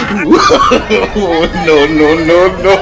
No, no, no, no.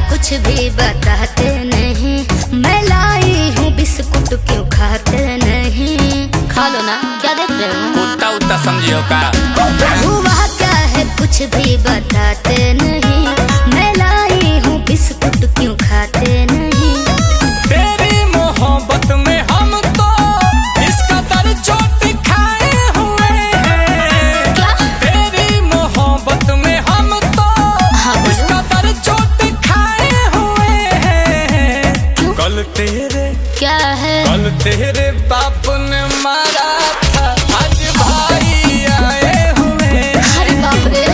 कुछ भी बताते नहीं, मैं लाई हूँ बिस्कुट क्यों खाते नहीं? खा लो ना, क्या देख रहे हो? कुत्ता उत्ता समझियो का? हुआ क्या है कुछ भी बताते नहीं, मैं लाई हूँ बिस्कुट क्यों खाते नहीं? तेरी मोहब्बत में हम तो इसका दर चोट खाए हुए हैं। क्या? तेरी मोहब्बत में हम तो इसका दर चोट कल तेरे क्या है? कल तेरे बाप ने मारा था, आज भाई आए हुए हैं। अरे बाप रे।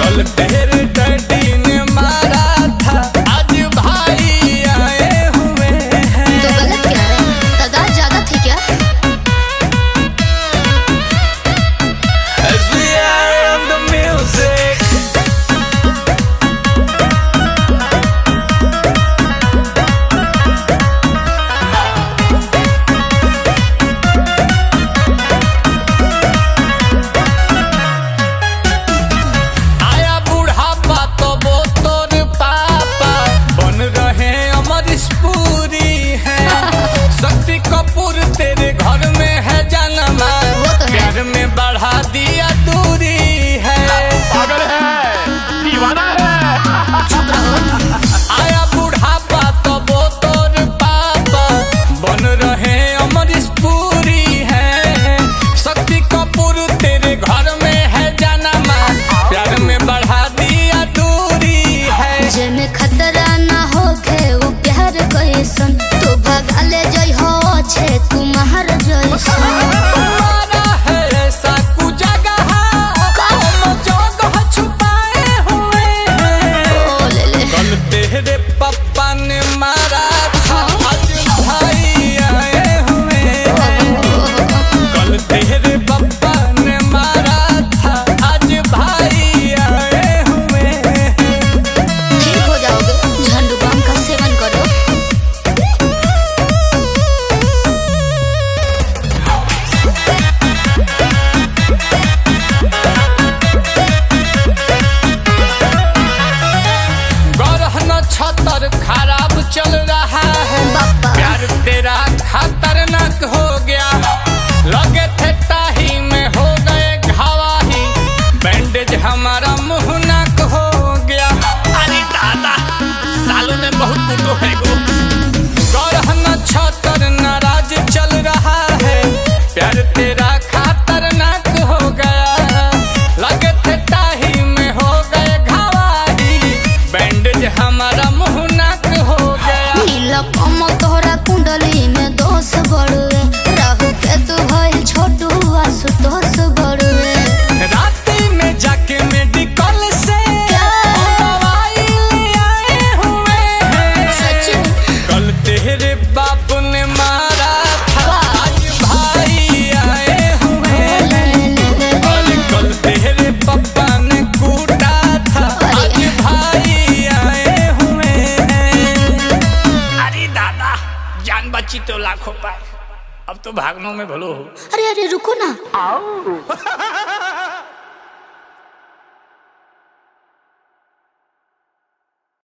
कल तेरे डैडी ने मारा था, आज भाई आए हुए हैं। तो गलत क्या है? तादाद ज्यादा थी क्या? As we are on the music. Shakti Kapoor तेरे घर में है जन्मा, प्यार में बढ़ा दिया दूरी है। पागल है, दीवाना है। चुप रहो। आया बुढ़ापा तो वो तोर पापा बन रहे अमरीश पुरी है। शक्ति कपूर तेरे घर में है जन्मा, प्यार में बढ़ा दिया दूरी है। जेमे खतरा ना होखे वो प्यार कैसन, तू भगा ले जई हो छे तुम्हार जैसन। तुम्हारा है ऐसा कुजगह, हम जगह छुपाए हुए हैं। ले ले। कल तेरे पापा ने मारा था, आज भाई आए हुए हैं। कल तेरे पापा ने मारा था, आज भाई आए हुए हैं। ठीक हो जाओगे, झंडू बाम का सेवन करो। छतर खराब चल रहा है, प्यार तेरा खतरनाक हो गया। लगे थे ताही में हो गए घावाही, बैंडेज हमारा मुंह नाक हो गया। अरे दादा सालों में बहुत कुटो है गो। गौरहन छतर नाराज चल रहा है, प्यार तेरा खतरनाक हो गया। लगे थे ताही में हो गए घावाही, बैंडेज हमारा मुंह नाक हो गया। नीला कमल तोहरा कुंडली में दोष बड़ुए, राहु केतु भइल छोटू आशुतोष बड़ुए। राती में जाके मेडिकल से दवाई ले आए हुए हैं। सच? कल तेरे बाप ने मारा था, आज भाई आए हुए हैं। कल तेरे पापा ने कूटा था, आज भाई आए हुए हैं। अरे दादा जान बची तो लाखों पाए, अब तो भागनों में भलो हो। अरे अरे रुको ना।